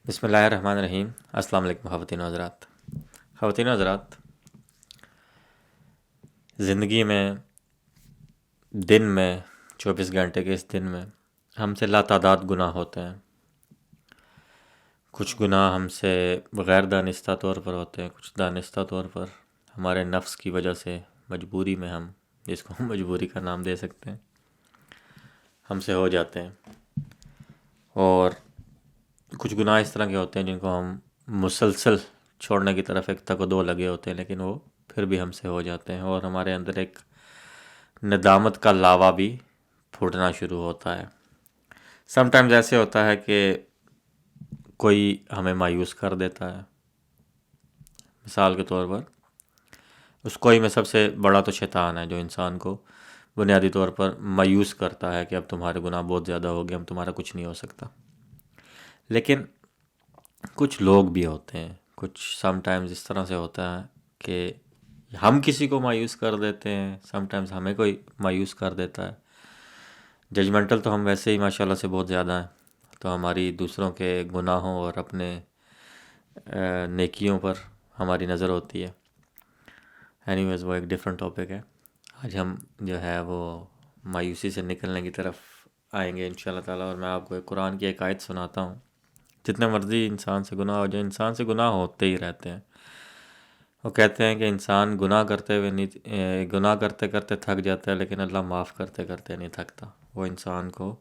بسم اللہ الرحمن الرحیم۔ السلام علیکم خواتین و حضرات۔ خواتین و حضرات، زندگی میں دن میں 24 گھنٹے کے اس دن میں ہم سے لاتعداد گناہ ہوتے ہیں۔ کچھ گناہ ہم سے غیر دانستہ طور پر ہوتے ہیں، کچھ دانستہ طور پر ہمارے نفس کی وجہ سے مجبوری میں ہم جس کو ہم مجبوری کا نام دے سکتے ہیں ہم سے ہو جاتے ہیں، اور کچھ گناہ اس طرح کے ہوتے ہیں جن کو ہم مسلسل چھوڑنے کی طرف ایک تک و دو لگے ہوتے ہیں، لیکن وہ پھر بھی ہم سے ہو جاتے ہیں اور ہمارے اندر ایک ندامت کا لاوا بھی پھوٹنا شروع ہوتا ہے۔ سم ٹائمز ایسے ہوتا ہے کہ کوئی ہمیں مایوس کر دیتا ہے، مثال کے طور پر اس کوئی میں سب سے بڑا تو شیطان ہے جو انسان کو بنیادی طور پر مایوس کرتا ہے کہ اب تمہارے گناہ بہت زیادہ ہو گئے، اب تمہارا کچھ نہیں ہو سکتا۔ لیکن کچھ لوگ بھی ہوتے ہیں، کچھ سم ٹائمز اس طرح سے ہوتا ہے کہ ہم کسی کو مایوس کر دیتے ہیں، سم ٹائمز ہمیں کوئی مایوس کر دیتا ہے۔ ججمنٹل تو ہم ویسے ہی ماشاءاللہ سے بہت زیادہ ہیں، تو ہماری دوسروں کے گناہوں اور اپنے نیکیوں پر ہماری نظر ہوتی ہے۔ اینی ویز وہ ایک ڈیفرنٹ ٹاپک ہے۔ آج ہم جو ہے وہ مایوسی سے نکلنے کی طرف آئیں گے انشاءاللہ تعالیٰ، اور میں آپ کو ایک قرآن کی ایک آیت سناتا ہوں۔ جتنے مرضی انسان سے گناہ ہو جائے، انسان سے گناہ ہوتے ہی رہتے ہیں۔ وہ کہتے ہیں کہ انسان گناہ کرتے ہوئے نہیں گناہ کرتے کرتے تھک جاتا ہے، لیکن اللہ معاف کرتے کرتے نہیں تھکتا، وہ انسان کو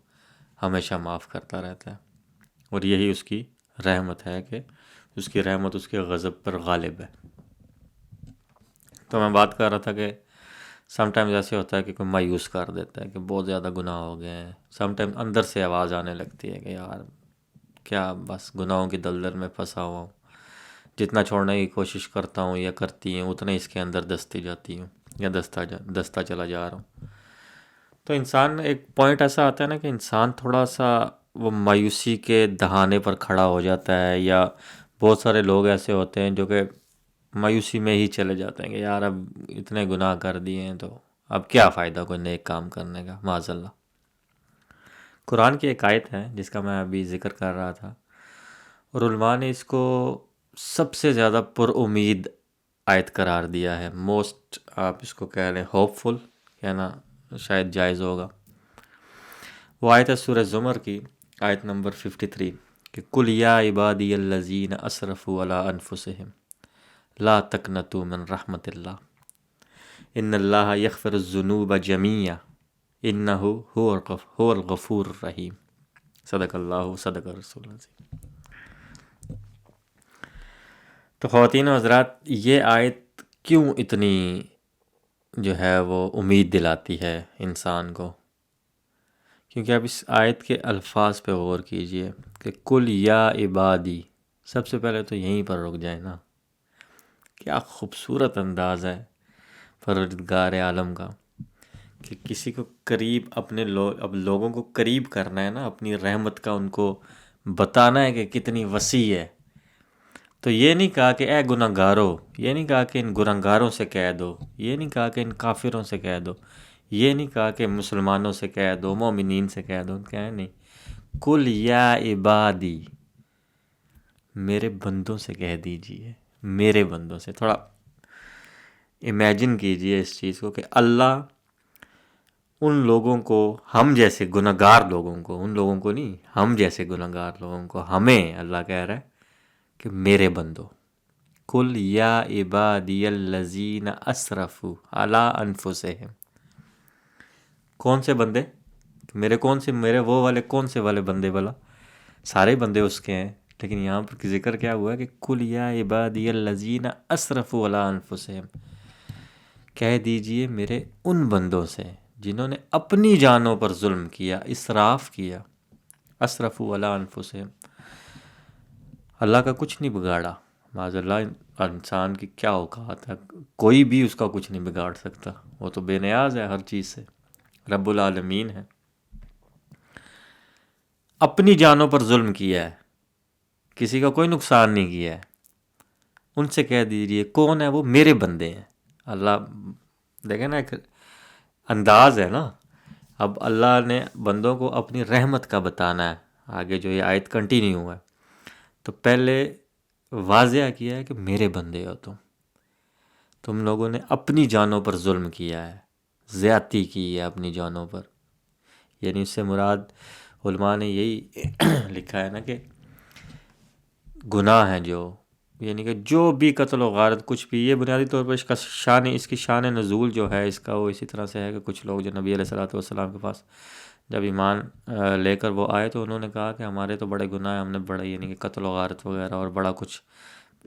ہمیشہ معاف کرتا رہتا ہے، اور یہی اس کی رحمت ہے کہ اس کی رحمت اس کے غضب پر غالب ہے۔ تو میں بات کر رہا تھا کہ سم ٹائمز ایسے ہوتا ہے کہ کوئی مایوس کر دیتا ہے کہ بہت زیادہ گناہ ہو گئے ہیں۔ سم ٹائم اندر سے آواز آنے لگتی ہے کہ یار کیا بس گناہوں کی دلدل میں پھنسا ہوا ہوں، جتنا چھوڑنے کی کوشش کرتا ہوں یا کرتی ہوں اتنا اس کے اندر دستی جاتی ہوں یا دستا چلا جا رہا ہوں۔ تو انسان ایک پوائنٹ ایسا آتا ہے نا کہ انسان تھوڑا سا وہ مایوسی کے دہانے پر کھڑا ہو جاتا ہے، یا بہت سارے لوگ ایسے ہوتے ہیں جو کہ مایوسی میں ہی چلے جاتے ہیں کہ یار اب اتنے گناہ کر دیے ہیں تو اب کیا فائدہ کوئی نیک کام کرنے کا، معاذ اللہ۔ قرآن کی ایک آیت ہے جس کا میں ابھی ذکر کر رہا تھا، اور علماء نے اس کو سب سے زیادہ پر امید آیت قرار دیا ہے۔ موسٹ آپ اس کو کہہ لیں ہوپ فل کہنا شاید جائز ہوگا۔ وہ آیت ہے سورہ زمر کی آیت نمبر 53 کہ قل یا عبادی الذین اسرفوا علی انفسہم لا تقنطوا من رحمت اللہ ان اللہ یغفر الذنوب جميعا انہ هو الغفور الرحیم۔ صدق اللہ صدق رسول اللہ۔ تو خواتین و حضرات، یہ آیت کیوں اتنی جو ہے وہ امید دلاتی ہے انسان کو؟ کیونکہ اب اس آیت کے الفاظ پہ غور کیجئے کہ کل یا عبادی، سب سے پہلے تو یہیں پر رک جائیں نا۔ کیا خوبصورت انداز ہے پروردگار عالم کا کہ کسی کو قریب اپنے اب لوگوں کو قریب کرنا ہے نا، اپنی رحمت کا ان کو بتانا ہے کہ کتنی وسیع ہے۔ تو یہ نہیں کہا کہ اے گناہ گارو، یہ نہیں کہا کہ ان گناہ گاروں سے کہہ دو، یہ نہیں کہا کہ ان کافروں سے کہہ دو، یہ نہیں کہا کہ مسلمانوں سے کہہ دو، مومنین سے کہہ دو، کہا نہیں، کل یا عبادی، میرے بندوں سے کہہ دیجئے، میرے بندوں سے۔ تھوڑا امیجن کیجئے اس چیز کو کہ اللہ ان لوگوں کو، ہم جیسے گناہ گار لوگوں کو، ان لوگوں کو نہیں، ہم جیسے گناہ گار لوگوں کو، ہمیں اللہ کہہ رہا ہے کہ میرے بندو، کل یا عبادی الذین اسرفوا علی انفسہم۔ کون سے بندے؟ میرے کون سے، میرے وہ والے کون سے والے بندے؟ بلا سارے بندے اس کے ہیں، لیکن یہاں پر ذکر کیا ہوا ہے کہ کل یا عبادی الذین اسرفوا علی انفسہم، کہہ دیجئے میرے ان بندوں سے جنہوں نے اپنی جانوں پر ظلم کیا، اسراف کیا۔ اسرفوا علی انفسہم، اللہ کا کچھ نہیں بگاڑا، معاذ اللہ انسان کی کیا اوقات ہے، کوئی بھی اس کا کچھ نہیں بگاڑ سکتا، وہ تو بے نیاز ہے ہر چیز سے، رب العالمین ہے۔ اپنی جانوں پر ظلم کیا ہے، کسی کا کوئی نقصان نہیں کیا ہے، ان سے کہہ دیجئے کون ہے وہ؟ میرے بندے ہیں۔ اللہ دیکھیں نا، ایک انداز ہے نا۔ اب اللہ نے بندوں کو اپنی رحمت کا بتانا ہے، آگے جو یہ آیت کنٹینیو ہے تو پہلے واضح کیا ہے کہ میرے بندے ہو تم لوگوں نے اپنی جانوں پر ظلم کیا ہے، زیادتی کی ہے اپنی جانوں پر. یعنی اس سے مراد علماء نے یہی لکھا ہے نا کہ گناہ ہیں جو، یعنی کہ جو بھی قتل و غارت کچھ بھی، یہ بنیادی طور پر اس کی شان نزول جو ہے اس کا وہ اسی طرح سے ہے کہ کچھ لوگ جو نبی علیہ الصلوۃ والسلام کے پاس جب ایمان لے کر وہ آئے تو انہوں نے کہا کہ ہمارے تو بڑے گناہ ہیں، ہم نے بڑے یعنی کہ قتل و غارت وغیرہ اور بڑا کچھ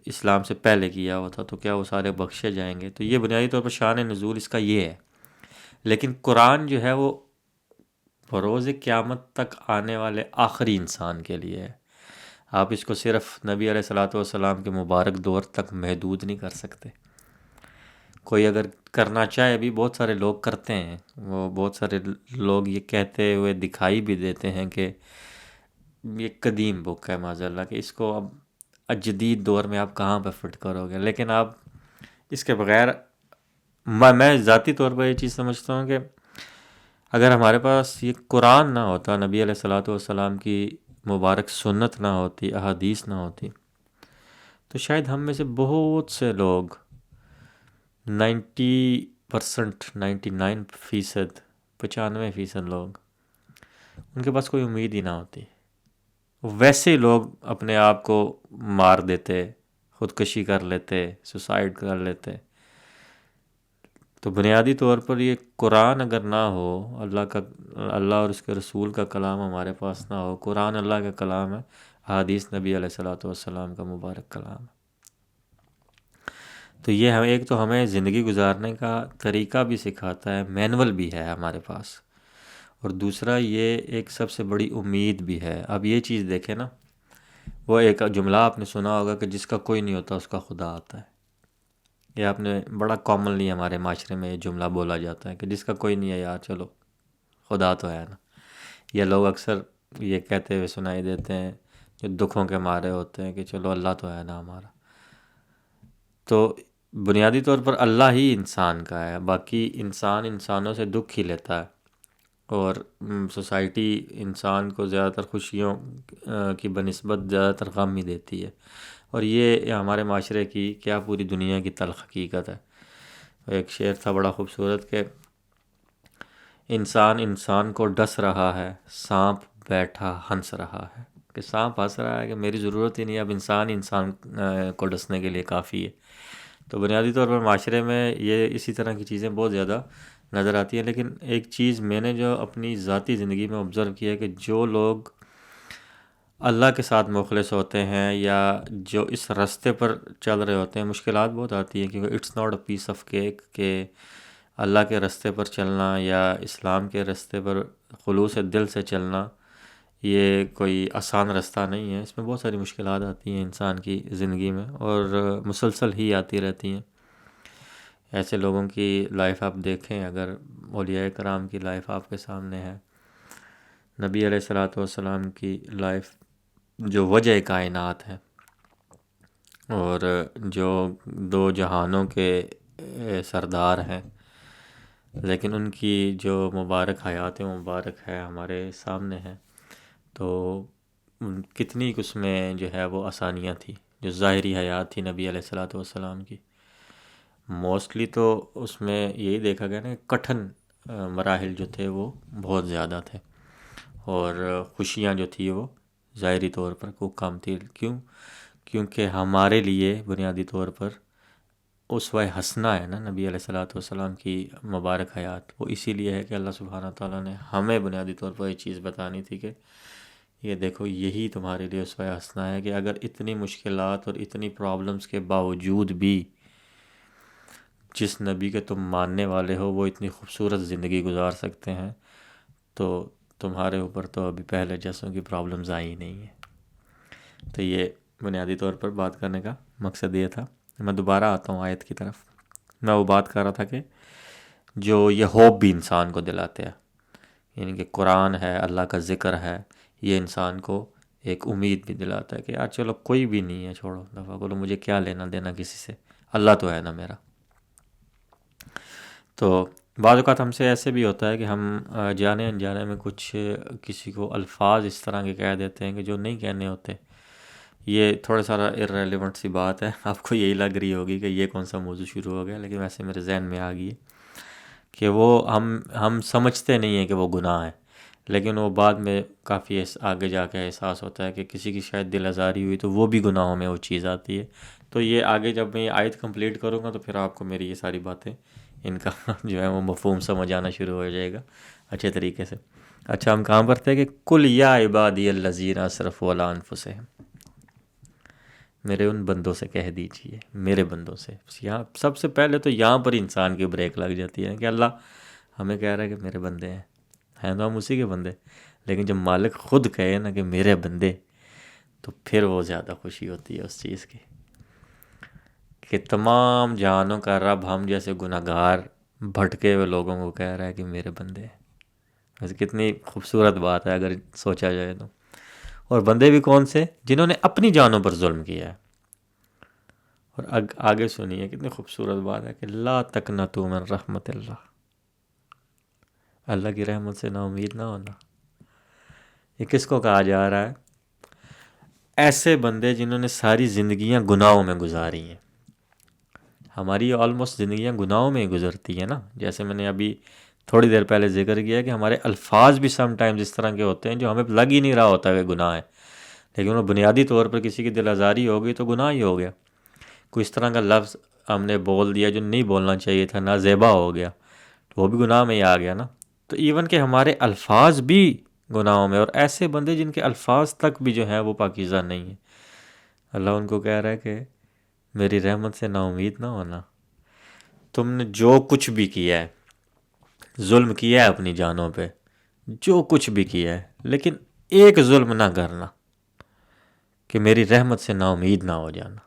اسلام سے پہلے کیا ہوا تھا، تو کیا وہ سارے بخشے جائیں گے؟ تو یہ بنیادی طور پر شان نزول اس کا یہ ہے. لیکن قرآن جو ہے وہ بروز قیامت تک آنے والے آخری انسان کے لیے ہے. آپ اس کو صرف نبی علیہ الصلوۃ والسلام کے مبارک دور تک محدود نہیں کر سکتے. کوئی اگر کرنا چاہے، بھی بہت سارے لوگ کرتے ہیں، وہ بہت سارے لوگ یہ کہتے ہوئے دکھائی بھی دیتے ہیں کہ یہ قدیم بک ہے معاذ اللہ، کہ اس کو اب جدید دور میں آپ کہاں پہ فٹ کرو گے. لیکن آپ اس کے بغیر میں ذاتی طور پر یہ چیز سمجھتا ہوں کہ اگر ہمارے پاس یہ قرآن نہ ہوتا، نبی علیہ الصلوۃ والسلام کی مبارک سنت نہ ہوتی، احادیث نہ ہوتی، تو شاید ہم میں سے بہت سے لوگ 90%، 99%، 95% لوگ، ان کے پاس کوئی امید ہی نہ ہوتی. ویسے لوگ اپنے آپ کو مار دیتے، خودکشی کر لیتے، سوسائڈ کر لیتے. تو بنیادی طور پر یہ قرآن اگر نہ ہو، اللہ اور اس کے رسول کا کلام ہمارے پاس نہ ہو، قرآن اللہ کا کلام ہے، احادیث نبی علیہ الصلوۃ والسلام کا مبارک کلام ہے. تو یہ ایک تو ہمیں زندگی گزارنے کا طریقہ بھی سکھاتا ہے، مینول بھی ہے ہمارے پاس، اور دوسرا یہ ایک سب سے بڑی امید بھی ہے. اب یہ چیز دیکھیں نا، وہ ایک جملہ آپ نے سنا ہوگا کہ جس کا کوئی نہیں ہوتا اس کا خدا آتا ہے. یہ آپ نے بڑا کامنلی ہمارے معاشرے میں یہ جملہ بولا جاتا ہے کہ جس کا کوئی نہیں ہے یار چلو خدا تو ہے نا. یہ لوگ اکثر یہ کہتے ہوئے سنائی دیتے ہیں جو دکھوں کے مارے ہوتے ہیں کہ چلو اللہ تو ہے نا ہمارا. تو بنیادی طور پر اللہ ہی انسان کا ہے، باقی انسان انسانوں سے دکھ ہی لیتا ہے، اور سوسائٹی انسان کو زیادہ تر خوشیوں کی بنسبت زیادہ تر غم ہی دیتی ہے. اور یہ ہمارے معاشرے کی کیا پوری دنیا کی تلخ حقیقت ہے. ایک شعر تھا بڑا خوبصورت کہ انسان انسان کو ڈس رہا ہے، سانپ بیٹھا ہنس رہا ہے. کہ سانپ ہنس رہا ہے کہ میری ضرورت ہی نہیں، اب انسان انسان کو ڈسنے کے لیے کافی ہے. تو بنیادی طور پر معاشرے میں یہ اسی طرح کی چیزیں بہت زیادہ نظر آتی ہیں. لیکن ایک چیز میں نے جو اپنی ذاتی زندگی میں آبزرو کیا ہے کہ جو لوگ اللہ کے ساتھ مخلص ہوتے ہیں یا جو اس راستے پر چل رہے ہوتے ہیں، مشکلات بہت آتی ہیں کیونکہ it's not a piece of cake کہ اللہ کے راستے پر چلنا یا اسلام کے راستے پر خلوص دل سے چلنا یہ کوئی آسان راستہ نہیں ہے. اس میں بہت ساری مشکلات آتی ہیں انسان کی زندگی میں، اور مسلسل ہی آتی رہتی ہیں. ایسے لوگوں کی لائف آپ دیکھیں، اگر اولیاء کرام کی لائف آپ کے سامنے ہے، نبی علیہ الصلوۃ والسلام کی لائف جو وجہ کائنات ہے اور جو دو جہانوں کے سردار ہیں، لیکن ان کی جو مبارک حیات مبارک ہے ہمارے سامنے ہے، تو کتنی اس میں جو ہے وہ آسانیاں تھیں. جو ظاہری حیات تھی نبی علیہ الصلوۃ والسلام کی، موسٹلی تو اس میں یہی دیکھا گیا نا کہ کٹھن مراحل جو تھے وہ بہت زیادہ تھے، اور خوشیاں جو تھی وہ ظاہری طور پر کو کم تھی. کیونکہ ہمارے لیے بنیادی طور پر اسوہ حسنہ ہے نا نبی علیہ الصلوۃ والسلام کی مبارک حیات. وہ اسی لیے ہے کہ اللہ سبحانہ تعالیٰ نے ہمیں بنیادی طور پر یہ چیز بتانی تھی کہ یہ دیکھو یہی تمہارے لیے اسوہ حسنہ ہے، کہ اگر اتنی مشکلات اور اتنی پرابلمس کے باوجود بھی جس نبی کے تم ماننے والے ہو وہ اتنی خوبصورت زندگی گزار سکتے ہیں، تو تمہارے اوپر تو ابھی پہلے جیسوں کی پرابلمز آئی ہی نہیں ہیں. تو یہ بنیادی طور پر بات کرنے کا مقصد یہ تھا. میں دوبارہ آتا ہوں آیت کی طرف. میں وہ بات کر رہا تھا کہ جو یہ ہوپ بھی انسان کو دلاتے ہیں، یعنی کہ قرآن ہے، اللہ کا ذکر ہے، یہ انسان کو ایک امید بھی دلاتا ہے کہ یار چلو کوئی بھی نہیں ہے، چھوڑو دفعہ بولو، مجھے کیا لینا دینا کسی سے، اللہ تو ہے نا میرا. تو بعض اوقات ہم سے ایسے بھی ہوتا ہے کہ ہم جانے انجانے میں کچھ کسی کو الفاظ اس طرح کے کہہ دیتے ہیں کہ جو نہیں کہنے ہوتے، یہ تھوڑا سارا irrelevant سی بات ہے، آپ کو یہی لگ رہی ہوگی کہ یہ کون سا موضوع شروع ہو گیا، لیکن ویسے میرے ذہن میں آ گئی ہے کہ وہ ہم سمجھتے نہیں ہیں کہ وہ گناہ ہے، لیکن وہ بعد میں کافی آگے جا کے احساس ہوتا ہے کہ کسی کی شاید دل آزاری ہوئی تو وہ بھی گناہوں میں وہ چیز آتی ہے۔ تو یہ آگے جب میں یہ آیت کمپلیٹ کروں گا تو پھر آپ کو میری یہ ساری باتیں، ان کا جو ہے وہ مفہوم سمجھ آنا شروع ہو جائے گا اچھے طریقے سے۔ اچھا، ہم کہاں پر تھے کہ کل یا عبادی الذین اسرفوا علی انفسہم، میرے ان بندوں سے کہہ دیجئے، میرے بندوں سے۔ یہاں سب سے پہلے تو یہاں پر انسان کی بریک لگ جاتی ہے کہ اللہ ہمیں کہہ رہا ہے کہ میرے بندے ہیں تو ہم اسی کے بندے، لیکن جب مالک خود کہے نا کہ میرے بندے، تو پھر وہ زیادہ خوشی ہوتی ہے اس چیز کی کہ تمام جہانوں کا رب ہم جیسے گناہگار بھٹکے ہوئے لوگوں کو کہہ رہا ہے کہ میرے بندے ہیں۔ ویسے کتنی خوبصورت بات ہے اگر سوچا جائے تو۔ اور بندے بھی کون سے؟ جنہوں نے اپنی جانوں پر ظلم کیا ہے۔ اور آگے سنیے کتنی خوبصورت بات ہے کہ لا تقنطوا من رحمت اللہ، اللہ کی رحمت سے نا امید نہ ہونا۔ یہ کس کو کہا جا رہا ہے؟ ایسے بندے جنہوں نے ساری زندگیاں گناہوں میں گزاری ہیں۔ ہماری آلموسٹ زندگیاں گناہوں میں ہی گزرتی ہیں نا، جیسے میں نے ابھی تھوڑی دیر پہلے ذکر کیا کہ ہمارے الفاظ بھی سم ٹائمز اس طرح کے ہوتے ہیں جو ہمیں لگ ہی نہیں رہا ہوتا کہ گناہ ہے، لیکن وہ بنیادی طور پر کسی کی دل آزاری ہو گئی تو گناہ ہی ہو گیا۔ کوئی اس طرح کا لفظ ہم نے بول دیا جو نہیں بولنا چاہیے تھا، نازیبا ہو گیا، وہ بھی گناہ میں ہی آ گیا نا۔ تو ایون کہ ہمارے الفاظ بھی گناہوں میں، اور ایسے بندے جن کے الفاظ تک بھی جو ہیں وہ پاکیزہ نہیں ہیں، اللہ ان کو کہہ رہا ہے کہ میری رحمت سے نا امید نہ ہونا۔ تم نے جو کچھ بھی کیا ہے، ظلم کیا ہے اپنی جانوں پہ، جو کچھ بھی کیا ہے، لیکن ایک ظلم نہ کرنا کہ میری رحمت سے نا امید نہ ہو جانا۔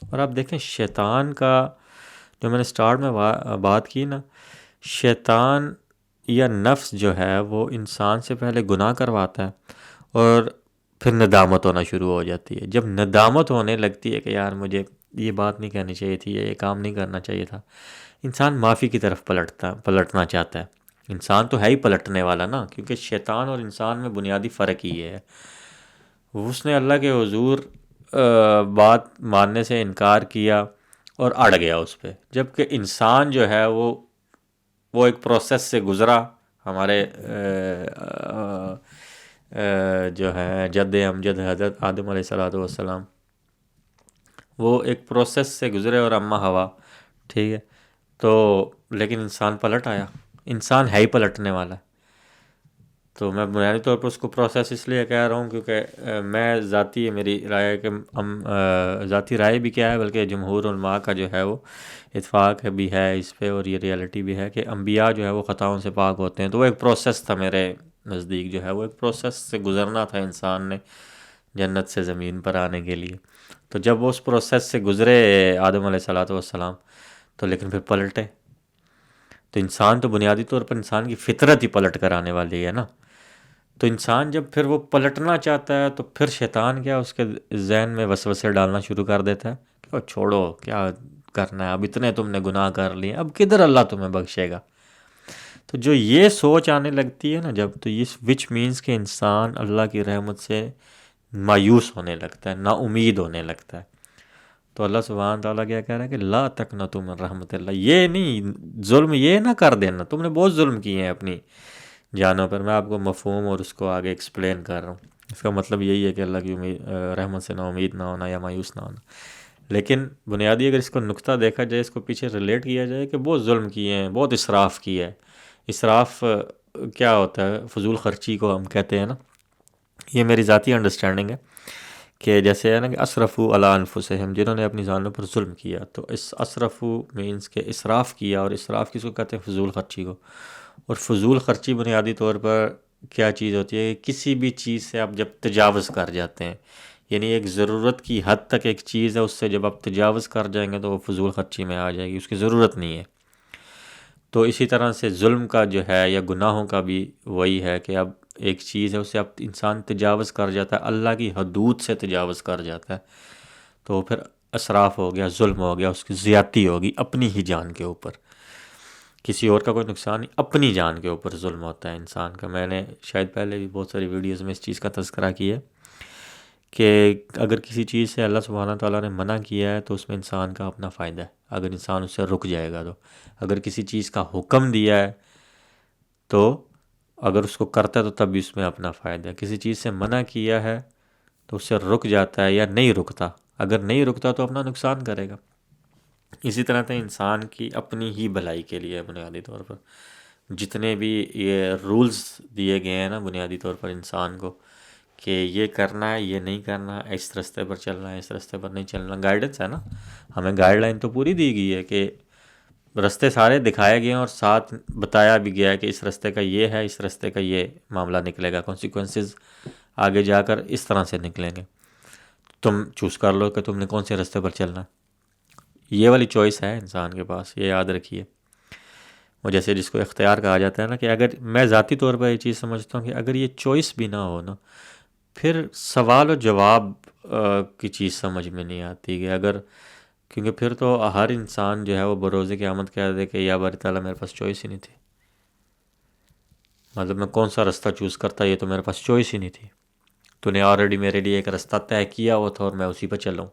اور آپ دیکھیں شیطان کا، جو میں نے سٹارٹ میں بات کی نا، شیطان یا نفس جو ہے وہ انسان سے پہلے گناہ کرواتا ہے اور پھر ندامت ہونا شروع ہو جاتی ہے۔ جب ندامت ہونے لگتی ہے کہ یار مجھے یہ بات نہیں کہنی چاہیے تھی یا یہ کام نہیں کرنا چاہیے تھا، انسان معافی کی طرف پلٹنا چاہتا ہے۔ انسان تو ہے ہی پلٹنے والا نا، کیونکہ شیطان اور انسان میں بنیادی فرق ہی ہے۔ اس نے اللہ کے حضور بات ماننے سے انکار کیا اور اڑ گیا اس پہ، جبکہ انسان جو ہے وہ ایک پروسیس سے گزرا۔ ہمارے جو ہے جد امجد حضرت آدم علیہ السلام، وہ ایک پروسیس سے گزرے، اور اماں ہوا، ٹھیک ہے، تو لیکن انسان پلٹ آیا۔ انسان ہے ہی پلٹنے والا۔ تو میں بنیادی طور پر اس کو پروسیس اس لیے کہہ رہا ہوں کیونکہ میں ذاتی میری رائے ہے کہ ہم ذاتی رائے بھی کیا ہے بلکہ جمہور علماء کا جو ہے وہ اتفاق بھی ہے اس پہ، اور یہ ریالٹی بھی ہے کہ انبیاء جو ہے وہ خطاؤں سے پاک ہوتے ہیں۔ تو وہ ایک پروسیس تھا میرے نزدیک، جو ہے وہ ایک پروسیس سے گزرنا تھا انسان نے جنت سے زمین پر آنے کے لیے۔ تو جب وہ اس پروسیس سے گزرے آدم علیہ السلام، تو لیکن پھر پلٹے۔ تو انسان تو بنیادی طور پر انسان کی فطرت ہی پلٹ کر آنے والی ہے نا۔ تو انسان جب پھر وہ پلٹنا چاہتا ہے تو پھر شیطان کیا اس کے ذہن میں وسوسے ڈالنا شروع کر دیتا ہے کہ چھوڑو، کیا کرنا ہے، اب اتنے تم نے گناہ کر لیے، اب کدھر اللہ تمہیں بخشے گا۔ تو جو یہ سوچ آنے لگتی ہے نا جب، تو یہ وچ مینس کہ انسان اللہ کی رحمت سے مایوس ہونے لگتا ہے، نا امید ہونے لگتا ہے۔ تو اللہ سبحانہ تعالیٰ کیا کہہ رہا ہے کہ لا تقنطوا من رحمت اللہ، یہ نہیں، ظلم یہ نہ کر دینا، تم نے بہت ظلم کیے ہیں اپنی جانوں پر۔ میں آپ کو مفہوم اور اس کو آگے ایکسپلین کر رہا ہوں۔ اس کا مطلب یہی ہے کہ اللہ کی رحمت سے نا امید نہ ہونا یا مایوس نہ ہونا۔ لیکن بنیادی اگر اس کو نقطہ دیکھا جائے، اس کو پیچھے ریلیٹ کیا جائے کہ بہت ظلم کیے ہیں، بہت اسراف کیا ہے۔ اسراف کیا ہوتا ہے؟ فضول خرچی کو ہم کہتے ہیں نا۔ یہ میری ذاتی انڈرسٹینڈنگ ہے کہ جیسے ہے نا کہ اسرفوا علی انفسہم، جنہوں نے اپنی جانوں پر ظلم کیا، تو اس اسرفوا مینس کہ اسراف کیا، اور اسراف کس کو کہتے ہیں؟ فضول خرچی کو۔ اور فضول خرچی بنیادی طور پر کیا چیز ہوتی ہے؟ کسی بھی چیز سے آپ جب تجاوز کر جاتے ہیں، یعنی ایک ضرورت کی حد تک ایک چیز ہے، اس سے جب آپ تجاوز کر جائیں گے تو وہ فضول خرچی میں آ جائے گی، اس کی ضرورت نہیں ہے۔ تو اسی طرح سے ظلم کا جو ہے یا گناہوں کا بھی وہی ہے کہ اب ایک چیز ہے، اس سے اب انسان تجاوز کر جاتا ہے، اللہ کی حدود سے تجاوز کر جاتا ہے، تو پھر اسراف ہو گیا، ظلم ہو گیا، اس کی زیادتی ہوگی اپنی ہی جان کے اوپر۔ کسی اور کا کوئی نقصان نہیں، اپنی جان کے اوپر ظلم ہوتا ہے انسان کا۔ میں نے شاید پہلے بھی بہت ساری ویڈیوز میں اس چیز کا تذکرہ کیا ہے کہ اگر کسی چیز سے اللہ سبحانہ تعالیٰ نے منع کیا ہے تو اس میں انسان کا اپنا فائدہ ہے، اگر انسان اس سے رک جائے گا تو. اگر کسی چیز کا حکم دیا ہے تو اگر اس کو کرتا ہے تو تب بھی اس میں اپنا فائدہ ہے. کسی چیز سے منع کیا ہے تو اس سے رک جاتا ہے یا نہیں رکتا، اگر نہیں رکتا تو اپنا نقصان کرے گا. اسی طرح سے انسان کی اپنی ہی بھلائی کے لیے بنیادی طور پر جتنے بھی یہ رولز دیے گئے ہیں نا بنیادی طور پر انسان کو کہ یہ کرنا ہے، یہ نہیں کرنا، اس رستے پر چلنا ہے، اس رستے پر نہیں چلنا، گائیڈنس ہے نا. ہمیں گائیڈ لائن تو پوری دی گئی ہے کہ رستے سارے دکھائے گئے ہیں اور ساتھ بتایا بھی گیا ہے کہ اس رستے کا یہ ہے، اس رستے کا یہ معاملہ نکلے گا، کانسیکوینسز آگے جا کر اس طرح سے نکلیں گے. تم چوز کر لو کہ تم نے کون سے رستے پر چلنا ہے. یہ والی چوائس ہے انسان کے پاس، یہ یاد رکھیے. وہ جیسے جس کو اختیار کہا جاتا ہے نا، کہ اگر میں ذاتی طور پر یہ چیز سمجھتا ہوں کہ اگر یہ چوائس بھی نہ ہو نا، پھر سوال و جواب کی چیز سمجھ میں نہیں آتی کہ اگر، کیونکہ پھر تو ہر انسان جو ہے وہ بروز قیامت کہہ دے کہ یا باری تعالیٰ میرے پاس چوائس ہی نہیں تھی. مطلب میں کون سا رستہ چوز کرتا، یہ تو میرے پاس چوائس ہی نہیں تھی. تو نے آلریڈی میرے لیے ایک رستہ طے کیا ہوا تھا اور میں اسی پہ چلوں.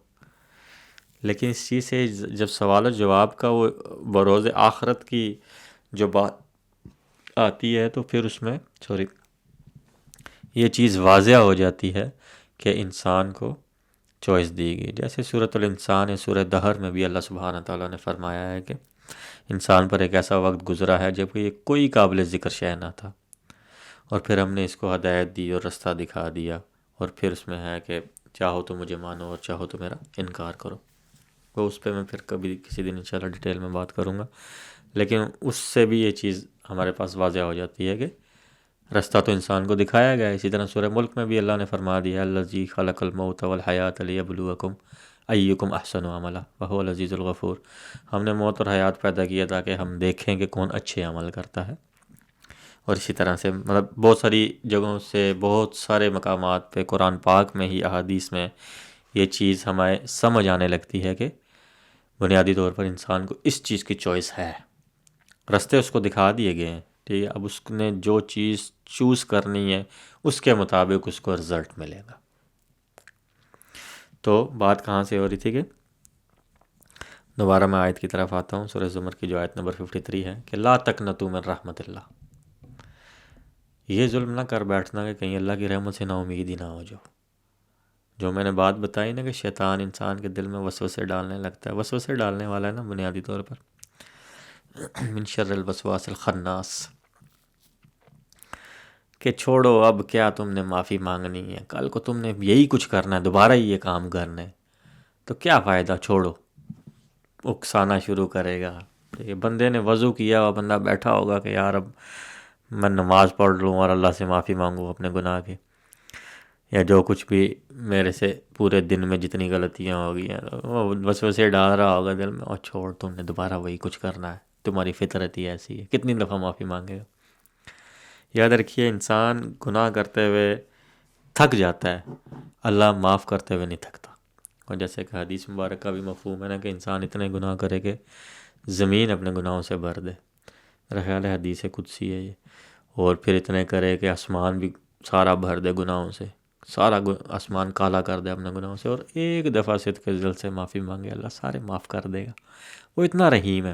لیکن اس چیز سے جب سوال و جواب کا وہ بروز آخرت کی جو بات آتی ہے تو پھر اس میں یہ چیز واضح ہو جاتی ہے کہ انسان کو چوائس دی گئی. جیسے سورۃ الانسان ہے، سورہ دہر میں بھی اللہ سبحانہ تعالیٰ نے فرمایا ہے کہ انسان پر ایک ایسا وقت گزرا ہے جب یہ کوئی قابل ذکر شے نہ تھا، اور پھر ہم نے اس کو ہدایت دی اور رستہ دکھا دیا، اور پھر اس میں ہے کہ چاہو تو مجھے مانو اور چاہو تو میرا انکار کرو. وہ اس پہ میں پھر کبھی کسی دن انشاءاللہ ڈیٹیل میں بات کروں گا. لیکن اس سے بھی یہ چیز ہمارے پاس واضح ہو جاتی ہے کہ رستہ تو انسان کو دکھایا گیا ہے. اسی طرح سورہ ملک میں بھی اللہ نے فرما دیا الذی خلق الموت والحیات لیبلوکم ایکم احسن عملا وہو العزیز الغفور. ہم نے موت اور حیات پیدا کیا تاکہ ہم دیکھیں کہ کون اچھے عمل کرتا ہے. اور اسی طرح سے مطلب بہت ساری جگہوں سے، بہت سارے مقامات پہ قرآن پاک میں ہی، احادیث میں یہ چیز ہمیں سمجھ آنے لگتی ہے کہ بنیادی طور پر انسان کو اس چیز کی چوائس ہے. رستے اس کو دکھا دیے گئے ہیں، ٹھیک ہے. اب اس نے جو چیز چوز کرنی ہے اس کے مطابق اس کو رزلٹ ملے گا. تو بات کہاں سے ہو رہی تھی کہ دوبارہ میں آیت کی طرف آتا ہوں، سورہ زمر کی جو آیت نمبر 53 ہے کہ لا تقنطوا من رحمت اللہ. یہ ظلم نہ کر بیٹھنا کہ کہیں اللہ کی رحمت سے نا امید ہی نہ ہو. جو میں نے بات بتائی نا کہ شیطان انسان کے دل میں وسوسے ڈالنے لگتا ہے، وسوسے ڈالنے والا ہے نا بنیادی طور پر من شر الوسواس الخناس، کہ چھوڑو اب کیا تم نے معافی مانگنی ہے، کل کو تم نے یہی کچھ کرنا ہے، دوبارہ ہی یہ کام کرنا ہے، تو کیا فائدہ، چھوڑو. اکسانا شروع کرے گا. بندے نے وضو کیا ہوا، بندہ بیٹھا ہوگا کہ یار اب میں نماز پڑھ لوں اور اللہ سے معافی مانگوں اپنے گناہ کی، یا جو کچھ بھی میرے سے پورے دن میں جتنی غلطیاں ہو گئی ہیں، وہ وسوسے ڈال رہا ہوگا دل میں، اور چھوڑ تم نے دوبارہ وہی کچھ کرنا ہے، تمہاری فطرت ہی ایسی ہے. کتنی دفعہ معافی مانگے گا. یاد رکھیے انسان گناہ کرتے ہوئے تھک جاتا ہے، اللہ معاف کرتے ہوئے نہیں تھکتا. اور جیسے کہ حدیث مبارک کا بھی مفہوم ہے نا کہ انسان اتنے گناہ کرے کہ زمین اپنے گناہوں سے بھر دے. میرا خیال ہے حدیث قدسی ہے یہ. اور پھر اتنے کرے کہ آسمان بھی سارا بھر دے گناہوں سے، سارا آسمان کالا کر دے اپنے گناہوں سے، اور ایک دفعہ صدق کے دل سے معافی مانگے، اللہ سارے معاف کر دے گا. وہ اتنا رحیم ہے.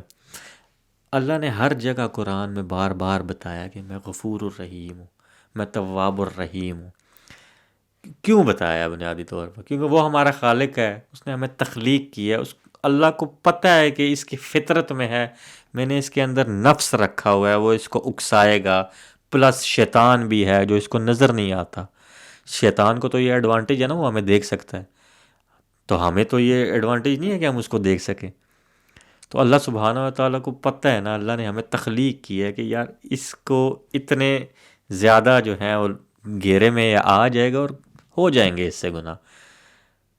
اللہ نے ہر جگہ قرآن میں بار بار بتایا کہ میں غفور الرحیم ہوں، میں تواب الرحیم ہوں. کیوں بتایا؟ بنیادی طور پر کیونکہ وہ ہمارا خالق ہے، اس نے ہمیں تخلیق کی ہے. اللہ کو پتہ ہے کہ اس کی فطرت میں ہے، میں نے اس کے اندر نفس رکھا ہوا ہے، وہ اس کو اکسائے گا. پلس شیطان بھی ہے جو اس کو نظر نہیں آتا. شیطان کو تو یہ ایڈوانٹیج ہے نا، وہ ہمیں دیکھ سکتا ہے، تو ہمیں تو یہ ایڈوانٹیج نہیں ہے کہ ہم اس کو دیکھ سکیں. تو اللہ سبحانہ و تعالیٰ کو پتہ ہے نا، اللہ نے ہمیں تخلیق کی ہے کہ یار اس کو اتنے زیادہ جو ہیں وہ گھیرے میں آ جائے گا اور ہو جائیں گے اس سے گناہ.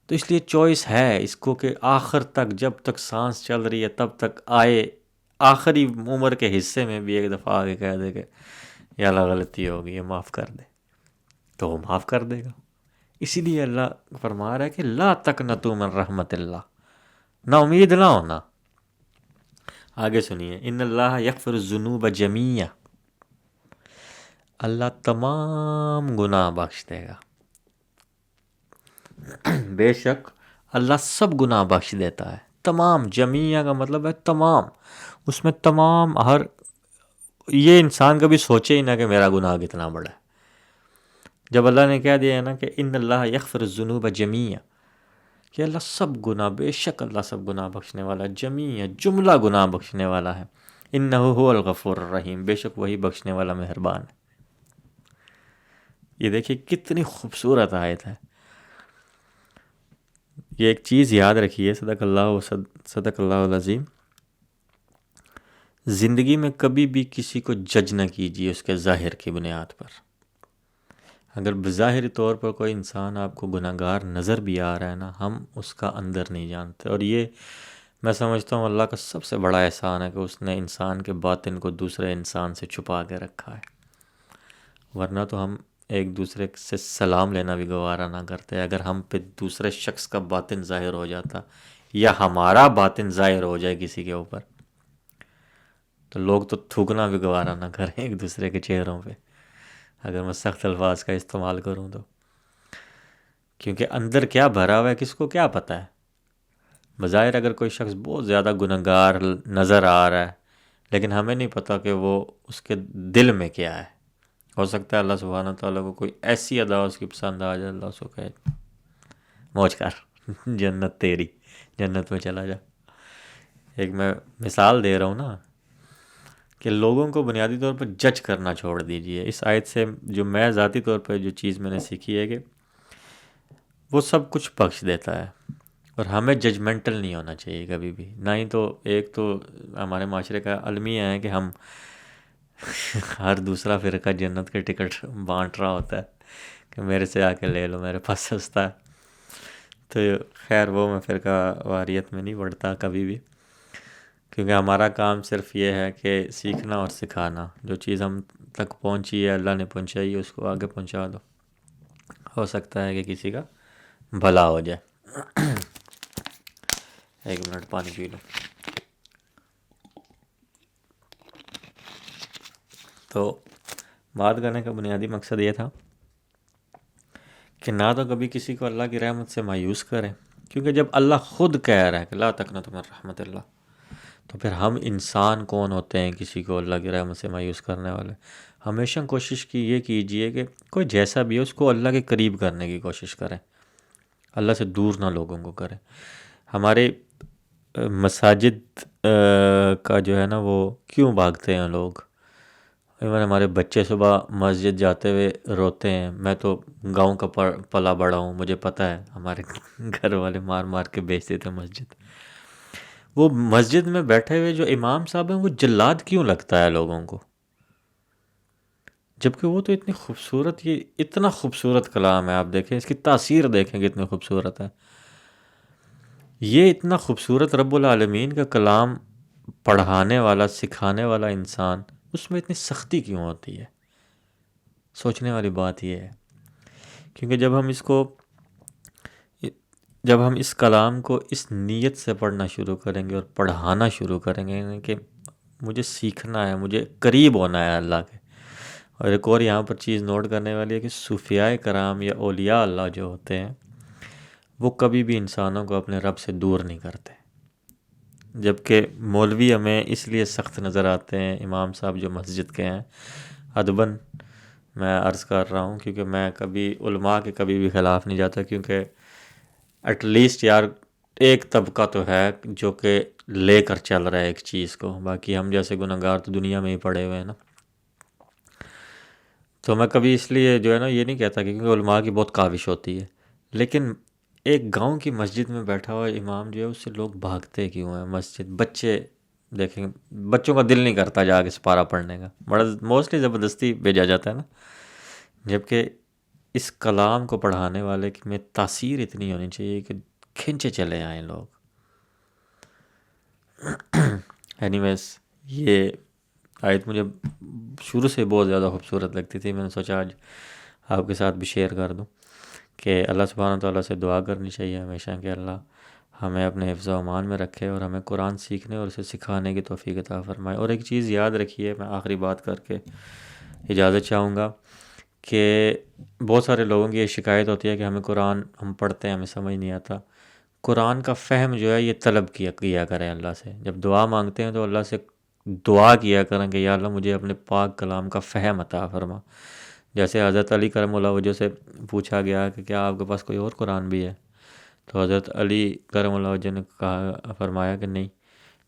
تو اس لیے چوائس ہے اس کو کہ آخر تک، جب تک سانس چل رہی ہے تب تک آئے، آخری عمر کے حصے میں بھی ایک دفعہ آگے کہہ دے کہ یا اللہ غلطی ہوگی، یہ معاف کر دے، تو وہ معاف کر دے گا. اسی لیے اللہ فرما رہا ہے کہ لا تقنطوا من رحمت اللہ، نا امید نہ ہونا. آگے سنیے، ان اللہ یغفر الذنوب جمیعا، اللہ تمام گناہ بخش دے گا. بے شک اللہ سب گناہ بخش دیتا ہے، تمام، جمیع کا مطلب ہے تمام، اس میں تمام، ہر، یہ انسان کبھی سوچے ہی نہ کہ میرا گناہ کتنا بڑا ہے۔ جب اللہ نے کہہ دیا ہے نا کہ ان اللہ یغفر الذنوب جمیعا، کہ اللہ سب گناہ، بے شک اللہ سب گناہ بخشنے والا ہے، جمیع، جملہ گناہ بخشنے والا ہے، انہ هو الغفور الرحیم، بے شک وہی بخشنے والا مہربان ہے۔ یہ دیکھیے کتنی خوبصورت آیت ہے۔ یہ ایک چیز یاد رکھیے، صدق اللہ العظیم، زندگی میں کبھی بھی کسی کو جج نہ کیجیے اس کے ظاہر کی بنیاد پر۔ اگر بظاہری طور پر کوئی انسان آپ کو گناہ گار نظر بھی آ رہا ہے نا، ہم اس کا اندر نہیں جانتے، اور یہ میں سمجھتا ہوں اللہ کا سب سے بڑا احسان ہے کہ اس نے انسان کے باطن کو دوسرے انسان سے چھپا کے رکھا ہے، ورنہ تو ہم ایک دوسرے سے سلام لینا بھی گوارا نہ کرتے۔ اگر ہم پہ دوسرے شخص کا باطن ظاہر ہو جاتا یا ہمارا باطن ظاہر ہو جائے کسی کے اوپر، تو لوگ تو تھوکنا بھی گوارا نہ کریں ایک دوسرے کے چہروں پہ، اگر میں سخت الفاظ کا استعمال کروں تو، کیونکہ اندر کیا بھرا ہوا ہے کس کو کیا پتہ ہے۔ بظاہر اگر کوئی شخص بہت زیادہ گنہگار نظر آ رہا ہے، لیکن ہمیں نہیں پتہ کہ وہ اس کے دل میں کیا ہے۔ ہو سکتا ہے اللہ سبحانہ تعالیٰ کو کوئی ایسی ادا اس کی پسند آ جائے، اللہ اس کو کہے موج کر، جنت تیری، جنت میں چلا جا۔ ایک میں مثال دے رہا ہوں نا، کہ لوگوں کو بنیادی طور پر جج کرنا چھوڑ دیجئے۔ اس آیت سے جو میں ذاتی طور پر جو چیز میں نے سیکھی ہے کہ وہ سب کچھ بخش دیتا ہے، اور ہمیں ججمنٹل نہیں ہونا چاہیے کبھی بھی، نہ ہی تو ایک تو ہمارے معاشرے کا المیہ ہے کہ ہم ہر دوسرا فرقہ جنت کے ٹکٹ بانٹ رہا ہوتا ہے کہ میرے سے آ کے لے لو، میرے پاس سستا ہے۔ تو خیر وہ میں فرقہ واریت میں نہیں پڑھتا کبھی بھی، کیونکہ ہمارا کام صرف یہ ہے کہ سیکھنا اور سکھانا، جو چیز ہم تک پہنچی ہے، اللہ نے پہنچائی ہے، اس کو آگے پہنچا دو، ہو سکتا ہے کہ کسی کا بھلا ہو جائے۔ ایک منٹ پانی پی لو۔ تو بات کرنے کا بنیادی مقصد یہ تھا کہ نہ تو کبھی کسی کو اللہ کی رحمت سے مایوس کریں، کیونکہ جب اللہ خود کہہ رہا ہے کہ لا تقنطوا من رحمت اللہ، تو پھر ہم انسان کون ہوتے ہیں کسی کو اللہ کی رحمت سے مایوس کرنے والے۔ ہمیشہ کوشش کی یہ کیجئے کہ کوئی جیسا بھی ہو اس کو اللہ کے قریب کرنے کی کوشش کریں، اللہ سے دور نہ لوگوں کو کریں۔ ہمارے مساجد کا جو ہے نا وہ کیوں بھاگتے ہیں لوگ؟ ایون ہمارے بچے صبح مسجد جاتے ہوئے روتے ہیں۔ میں تو گاؤں کا پلا بڑا ہوں، مجھے پتہ ہے ہمارے گھر والے مار مار کے بیچتے تھے مسجد۔ وہ مسجد میں بیٹھے ہوئے جو امام صاحب ہیں وہ جلاد کیوں لگتا ہے لوگوں کو؟ جبکہ وہ تو اتنی خوبصورت، یہ اتنا خوبصورت کلام ہے، آپ دیکھیں اس کی تاثیر دیکھیں کتنی خوبصورت ہے۔ یہ اتنا خوبصورت رب العالمین کا کلام پڑھانے والا، سکھانے والا انسان، اس میں اتنی سختی کیوں ہوتی ہے؟ سوچنے والی بات یہ ہے، کیونکہ جب ہم اس کلام کو اس نیت سے پڑھنا شروع کریں گے اور پڑھانا شروع کریں گے کہ مجھے سیکھنا ہے، مجھے قریب ہونا ہے اللہ کے۔ اور ایک اور یہاں پر چیز نوٹ کرنے والی ہے کہ صوفیاء کرام یا اولیاء اللہ جو ہوتے ہیں وہ کبھی بھی انسانوں کو اپنے رب سے دور نہیں کرتے، جبکہ مولوی ہمیں اس لیے سخت نظر آتے ہیں، امام صاحب جو مسجد کے ہیں، ادباً میں عرض کر رہا ہوں، کیونکہ میں کبھی علماء کے کبھی بھی خلاف نہیں جاتا، کیونکہ ایٹ لیسٹ یار ایک طبقہ تو ہے جو کہ لے کر چل رہا ہے ایک چیز کو، باقی ہم جیسے گنہگار تو دنیا میں ہی پڑے ہوئے ہیں نا۔ تو میں کبھی اس لیے جو ہے نا یہ نہیں کہتا کہ کیونکہ علماء کی بہت کاوش ہوتی ہے، لیکن ایک گاؤں کی مسجد میں بیٹھا ہوا امام جو ہے اس سے لوگ بھاگتے کیوں ہیں؟ مسجد بچے دیکھیں، بچوں کا دل نہیں کرتا جا کے سپارہ پڑھنے کا، بڑا موسٹلی زبردستی بھیجا جاتا ہے نا، جبکہ اس کلام کو پڑھانے والے میں تاثیر اتنی ہونی چاہیے کہ کھنچے چلے آئیں لوگ۔ اینی ویز یہ آیت مجھے شروع سے بہت زیادہ خوبصورت لگتی تھی، میں نے سوچا آج آپ کے ساتھ بھی شیئر کر دوں کہ اللہ سبحانہ تعالیٰ سے دعا کرنی چاہیے ہمیشہ کہ اللہ ہمیں اپنے حفظ و امان میں رکھے اور ہمیں قرآن سیکھنے اور اسے سکھانے کی توفیق عطا فرمائے۔ اور ایک چیز یاد رکھیے، میں آخری بات کر کے اجازت چاہوں گا کہ بہت سارے لوگوں کی یہ شکایت ہوتی ہے کہ ہمیں قرآن ہم پڑھتے ہیں ہمیں سمجھ نہیں آتا. قرآن کا فہم جو ہے یہ طلب کیا کریں اللہ سے. جب دعا مانگتے ہیں تو اللہ سے دعا کیا کریں کہ یا اللہ مجھے اپنے پاک کلام کا فہم عطا فرما. جیسے حضرت علی کرم اللہ وجہ سے پوچھا گیا کہ کیا آپ کے پاس کوئی اور قرآن بھی ہے؟ تو حضرت علی کرم اللہ وجہ نے کہا فرمایا کہ نہیں.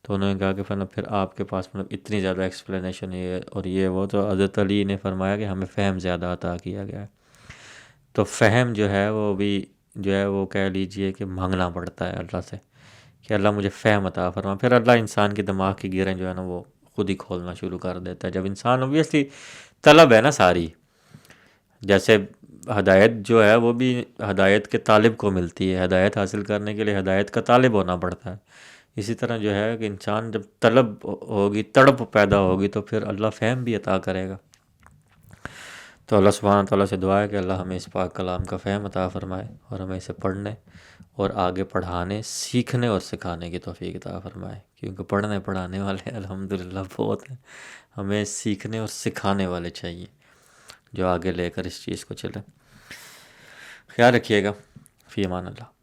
تو انہوں نے کہا کہ پھر آپ کے پاس اتنی زیادہ ایکسپلینیشن ہے اور یہ وہ. تو حضرت علی نے فرمایا کہ ہمیں فہم زیادہ عطا کیا گیا ہے. تو فہم جو ہے وہ بھی جو ہے وہ کہہ لیجئے کہ مانگنا پڑتا ہے اللہ سے کہ اللہ مجھے فہم عطا فرما. پھر اللہ انسان کے دماغ کی گیریں جو ہے نا وہ خود ہی کھولنا شروع کر دیتا ہے. جب انسان اوبیسلی طلب ہے نا ساری، جیسے ہدایت جو ہے وہ بھی ہدایت کے طالب کو ملتی ہے. ہدایت حاصل کرنے کے لیے ہدایت کا طالب ہونا پڑتا ہے. اسی طرح جو ہے کہ انسان جب طلب ہوگی، تڑپ پیدا ہوگی، تو پھر اللہ فہم بھی عطا کرے گا. تو اللہ سبحانہ تعالیٰ سے دعا ہے کہ اللہ ہمیں اس پاک کلام کا فہم عطا فرمائے اور ہمیں اسے پڑھنے اور آگے پڑھانے، سیکھنے اور سکھانے کی توفیق عطا فرمائے. کیونکہ پڑھنے پڑھانے والے الحمدللہ بہت ہیں، ہمیں سیکھنے اور سکھانے والے چاہیے جو آگے لے کر اس چیز کو چلیں. خیال رکھیے گا. فی امان اللہ.